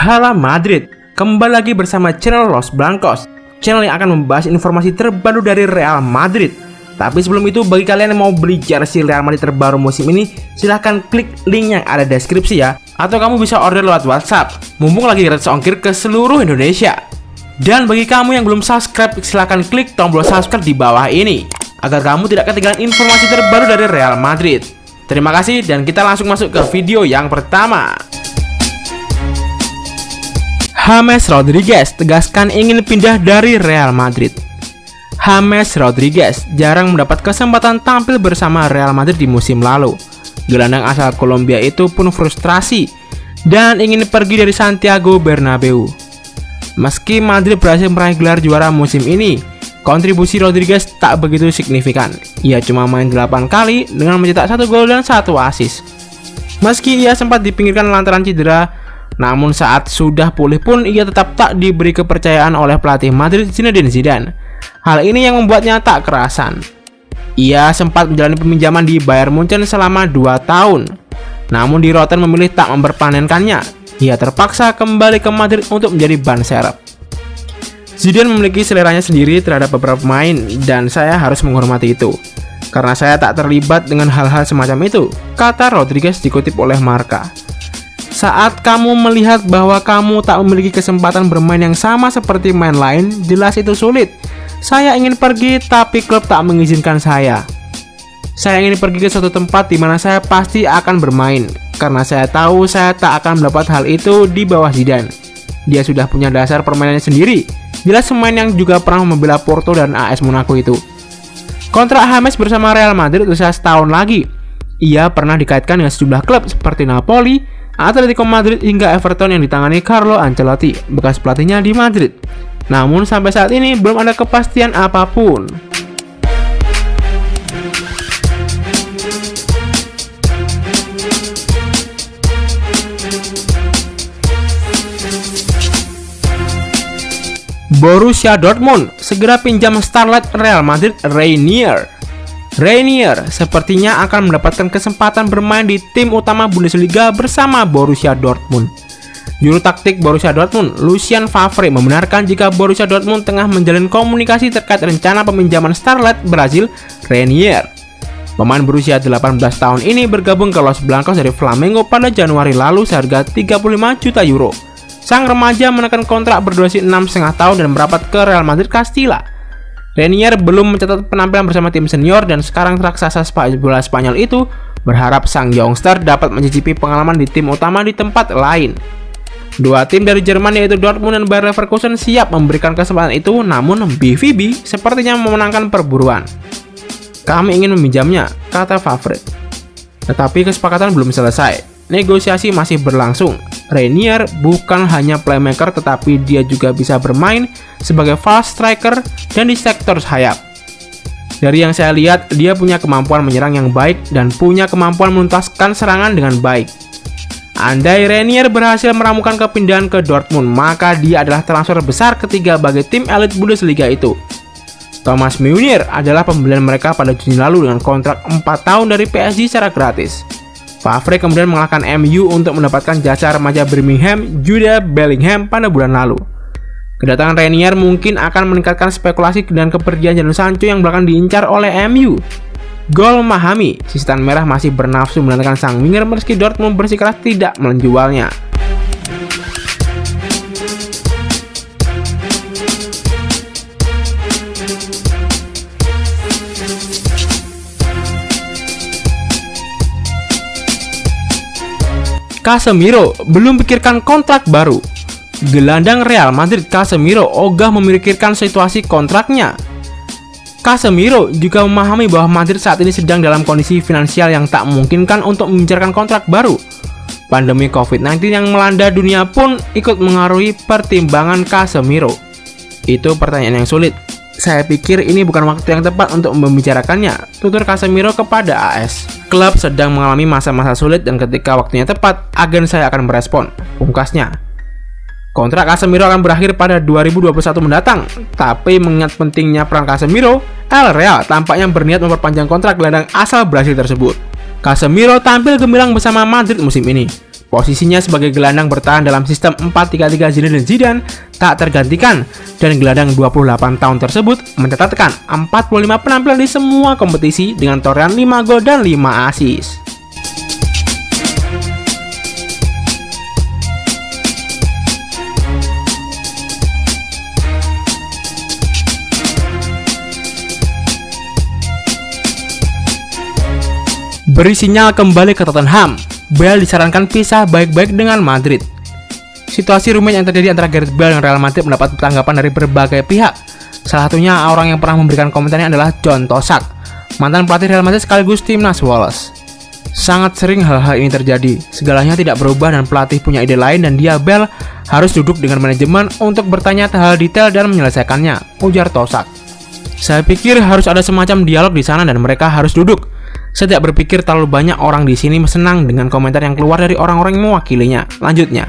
Halo Madrid, kembali lagi bersama channel Los Blancos, channel yang akan membahas informasi terbaru dari Real Madrid. Tapi sebelum itu, bagi kalian yang mau beli jersey Real Madrid terbaru musim ini, silahkan klik link yang ada di deskripsi ya. Atau kamu bisa order lewat WhatsApp, mumpung lagi gratis ongkir ke seluruh Indonesia. Dan bagi kamu yang belum subscribe, silahkan klik tombol subscribe di bawah ini, agar kamu tidak ketinggalan informasi terbaru dari Real Madrid. Terima kasih dan kita langsung masuk ke video yang pertama. James Rodriguez tegaskan ingin pindah dari Real Madrid. James Rodriguez jarang mendapat kesempatan tampil bersama Real Madrid di musim lalu. Gelandang asal Kolombia itu pun frustrasi dan ingin pergi dari Santiago Bernabeu. Meski Madrid berhasil meraih gelar juara musim ini, kontribusi Rodriguez tak begitu signifikan. Ia cuma main 8 kali dengan mencetak 1 gol dan 1 assist. Meski ia sempat dipinggirkan lantaran cedera, namun saat sudah pulih pun ia tetap tak diberi kepercayaan oleh pelatih Madrid Zinedine Zidane. Hal ini yang membuatnya tak kerasan. Ia sempat menjalani peminjaman di Bayern Munchen selama 2 tahun. Namun di Rotten memilih tak memperpanenkannya. Ia terpaksa kembali ke Madrid untuk menjadi ban serep. Zidane memiliki seleranya sendiri terhadap beberapa pemain dan saya harus menghormati itu. Karena saya tak terlibat dengan hal-hal semacam itu, kata Rodriguez dikutip oleh Marca. Saat kamu melihat bahwa kamu tak memiliki kesempatan bermain yang sama seperti pemain lain, jelas itu sulit. Saya ingin pergi, tapi klub tak mengizinkan saya. Saya ingin pergi ke suatu tempat di mana saya pasti akan bermain, karena saya tahu saya tak akan mendapat hal itu di bawah Zidane. Dia sudah punya dasar permainannya sendiri. Jelas pemain yang juga pernah membela Porto dan AS Monaco itu. Kontrak James bersama Real Madrid usia setahun lagi. Ia pernah dikaitkan dengan sejumlah klub seperti Napoli, Atletico Madrid hingga Everton yang ditangani Carlo Ancelotti, bekas pelatihnya di Madrid. Namun sampai saat ini belum ada kepastian apapun. Borussia Dortmund segera pinjam starlet Real Madrid Reinier sepertinya akan mendapatkan kesempatan bermain di tim utama Bundesliga bersama Borussia Dortmund. Juru taktik Borussia Dortmund, Lucien Favre, membenarkan jika Borussia Dortmund tengah menjalin komunikasi terkait rencana peminjaman starlet Brazil Reinier. Pemain berusia 18 tahun ini bergabung ke Los Blancos dari Flamengo pada Januari lalu seharga 35 juta euro. Sang remaja menekan kontrak berdurasi 6,5 tahun dan merapat ke Real Madrid Castilla. Reinier belum mencatat penampilan bersama tim senior dan sekarang raksasa bola Spanyol itu berharap sang youngster dapat mencicipi pengalaman di tim utama di tempat lain. Dua tim dari Jerman yaitu Dortmund dan Bayer Leverkusen siap memberikan kesempatan itu, namun BVB sepertinya memenangkan perburuan. Kami ingin meminjamnya, kata Favre. Tetapi kesepakatan belum selesai. Negosiasi masih berlangsung. Reinier bukan hanya playmaker tetapi dia juga bisa bermain sebagai false striker dan di sektor sayap. Dari yang saya lihat, dia punya kemampuan menyerang yang baik dan punya kemampuan menuntaskan serangan dengan baik. Andai Reinier berhasil meramukan kepindahan ke Dortmund, maka dia adalah transfer besar ketiga bagi tim elit Bundesliga itu. Thomas Meunier adalah pembelian mereka pada Juni lalu dengan kontrak 4 tahun dari PSG secara gratis. Favre kemudian mengalahkan MU untuk mendapatkan jasa remaja Birmingham Jude Bellingham pada bulan lalu. Kedatangan Reinier mungkin akan meningkatkan spekulasi dan kepergian Jadon Sancho yang belakangan diincar oleh MU. Gol memahami, si setan merah masih bernafsu menandakan sang winger meski Dortmund bersikeras tidak menjualnya. Casemiro belum pikirkan kontrak baru. Gelandang Real Madrid Casemiro ogah memikirkan situasi kontraknya. Casemiro juga memahami bahwa Madrid saat ini sedang dalam kondisi finansial yang tak memungkinkan untuk membicarakan kontrak baru. Pandemi COVID-19 yang melanda dunia pun ikut mengaruhi pertimbangan Casemiro. Itu pertanyaan yang sulit. Saya pikir ini bukan waktu yang tepat untuk membicarakannya, tutur Casemiro kepada AS. Klub sedang mengalami masa-masa sulit dan ketika waktunya tepat, agen saya akan merespon, pungkasnya. Kontrak Casemiro akan berakhir pada 2021 mendatang, tapi mengingat pentingnya peran Casemiro, El Real tampaknya berniat memperpanjang kontrak gelandang asal Brasil tersebut. Casemiro tampil gemilang bersama Madrid musim ini. Posisinya sebagai gelandang bertahan dalam sistem 4-3-3 Zinedine Zidane tak tergantikan, dan gelandang 28 tahun tersebut mencatatkan 45 penampilan di semua kompetisi dengan torehan 5 gol dan 5 assist. Beri sinyal kembali ke Tottenham. Bale disarankan pisah baik-baik dengan Madrid. Situasi rumit yang terjadi antara Gareth Bale dan Real Madrid mendapat tanggapan dari berbagai pihak. Salah satunya orang yang pernah memberikan komentarnya adalah John Tosak, mantan pelatih Real Madrid sekaligus timnas Wales. Sangat sering hal-hal ini terjadi. Segalanya tidak berubah dan pelatih punya ide lain, dan dia, Bale, harus duduk dengan manajemen untuk bertanya hal detail dan menyelesaikannya, ujar Tosak. Saya pikir harus ada semacam dialog di sana dan mereka harus duduk. Saya tidak berpikir terlalu banyak orang di sini senang dengan komentar yang keluar dari orang-orang yang mewakilinya. Lanjutnya,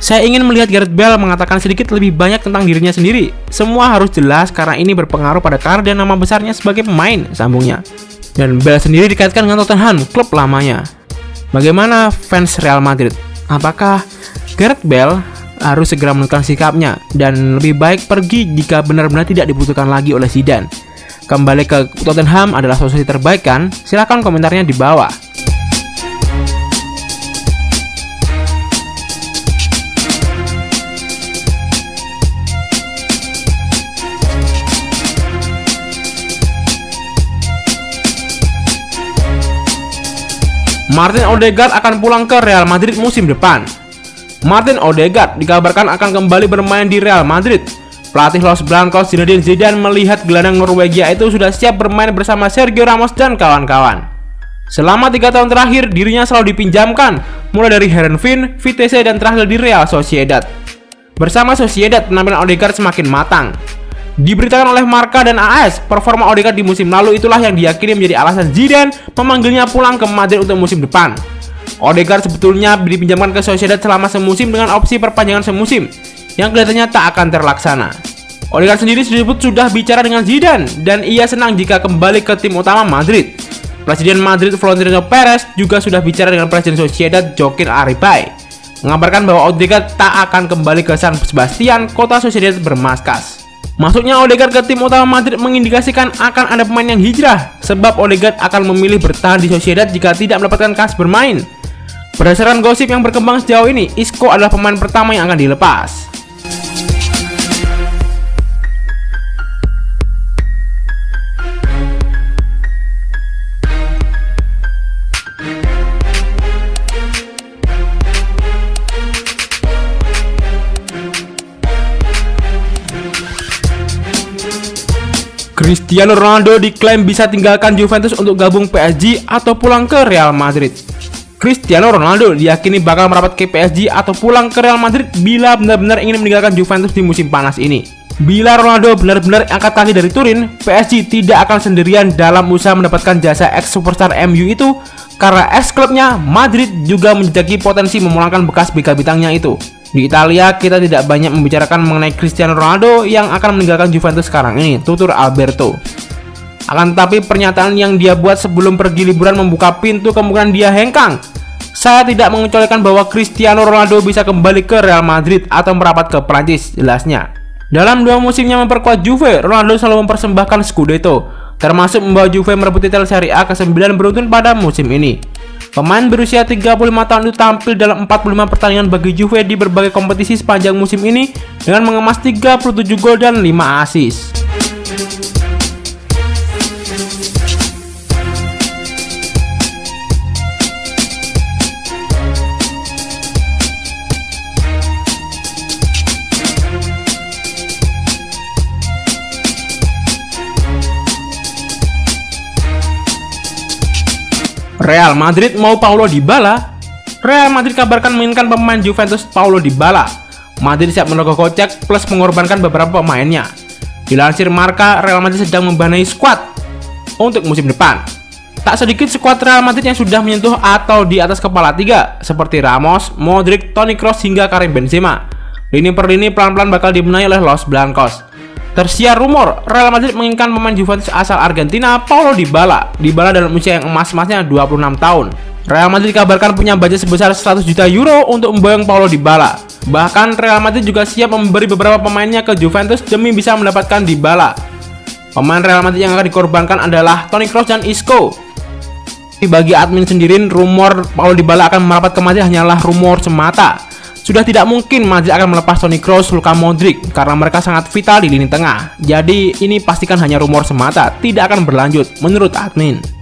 saya ingin melihat Gareth Bale mengatakan sedikit lebih banyak tentang dirinya sendiri. Semua harus jelas karena ini berpengaruh pada karir dan nama besarnya sebagai pemain, sambungnya. Dan Bale sendiri dikaitkan dengan Tottenham, klub lamanya. Bagaimana fans Real Madrid? Apakah Gareth Bale harus segera menentukan sikapnya dan lebih baik pergi jika benar-benar tidak dibutuhkan lagi oleh Zidane? Kembali ke Tottenham adalah solusi terbaik kan? Silahkan komentarnya di bawah. Martin Odegaard akan pulang ke Real Madrid musim depan. Martin Odegaard dikabarkan akan kembali bermain di Real Madrid. Pelatih Los Blancos Zinedine Zidane melihat gelandang Norwegia itu sudah siap bermain bersama Sergio Ramos dan kawan-kawan. Selama 3 tahun terakhir, dirinya selalu dipinjamkan, mulai dari Heerenveen, Vitesse, dan terakhir di Real Sociedad. Bersama Sociedad, penampilan Odegaard semakin matang. Diberitakan oleh Marca dan AS, performa Odegaard di musim lalu itulah yang diyakini menjadi alasan Zidane memanggilnya pulang ke Madrid untuk musim depan. Odegaard sebetulnya dipinjamkan ke Sociedad selama semusim dengan opsi perpanjangan semusim, yang kelihatannya tak akan terlaksana. Odegaard sendiri disebut sudah bicara dengan Zidane dan ia senang jika kembali ke tim utama Madrid. Presiden Madrid Florentino Perez juga sudah bicara dengan Presiden Sociedad Joaquín Arribay, mengabarkan bahwa Odegaard tak akan kembali ke San Sebastian, kota Sociedad bermaskas. Masuknya Odegaard ke tim utama Madrid mengindikasikan akan ada pemain yang hijrah, sebab Odegaard akan memilih bertahan di Sociedad jika tidak mendapatkan kas bermain. Berdasarkan gosip yang berkembang sejauh ini, Isco adalah pemain pertama yang akan dilepas. Cristiano Ronaldo diklaim bisa tinggalkan Juventus untuk gabung PSG atau pulang ke Real Madrid. Cristiano Ronaldo diyakini bakal merapat ke PSG atau pulang ke Real Madrid bila benar-benar ingin meninggalkan Juventus di musim panas ini. Bila Ronaldo benar-benar angkat kaki dari Turin, PSG tidak akan sendirian dalam usaha mendapatkan jasa ex-superstar MU itu, karena ex-klubnya Madrid juga menjejaki potensi memulangkan bekas BK bintangnya itu. Di Italia, kita tidak banyak membicarakan mengenai Cristiano Ronaldo yang akan meninggalkan Juventus sekarang ini, tutur Alberto. Akan tetapi pernyataan yang dia buat sebelum pergi liburan membuka pintu kemungkinan dia hengkang. Saya tidak mengecualikan bahwa Cristiano Ronaldo bisa kembali ke Real Madrid atau merapat ke Prancis, jelasnya. Dalam 2 musimnya memperkuat Juve, Ronaldo selalu mempersembahkan Scudetto, termasuk membawa Juve merebut titel Serie A ke-9 beruntun pada musim ini. Pemain berusia 35 tahun itu tampil dalam 45 pertandingan bagi Juve di berbagai kompetisi sepanjang musim ini dengan mengemas 37 gol dan 5 assist. Real Madrid mau Paulo Dybala. Real Madrid kabarkan menginginkan pemain Juventus Paulo Dybala. Madrid siap merogoh kocek plus mengorbankan beberapa pemainnya. Dilansir Marca, Real Madrid sedang membenahi skuad untuk musim depan. Tak sedikit skuad Real Madrid yang sudah menyentuh atau di atas kepala 3, seperti Ramos, Modric, Toni Kroos hingga Karim Benzema. Lini per lini pelan-pelan bakal dibenahi oleh Los Blancos. Tersiar rumor, Real Madrid menginginkan pemain Juventus asal Argentina, Paulo Dybala. Dybala dalam usia yang emas-emasnya 26 tahun. Real Madrid dikabarkan punya budget sebesar 100 juta euro untuk memboyong Paulo Dybala. Bahkan Real Madrid juga siap memberi beberapa pemainnya ke Juventus demi bisa mendapatkan Dybala. Pemain Real Madrid yang akan dikorbankan adalah Toni Kroos dan Isco. Bagi admin sendiri, rumor Paulo Dybala akan merapat ke Madrid hanyalah rumor semata. Sudah tidak mungkin Madrid akan melepas Toni Kroos, Luka Modric karena mereka sangat vital di lini tengah. Jadi ini pastikan hanya rumor semata, tidak akan berlanjut menurut admin.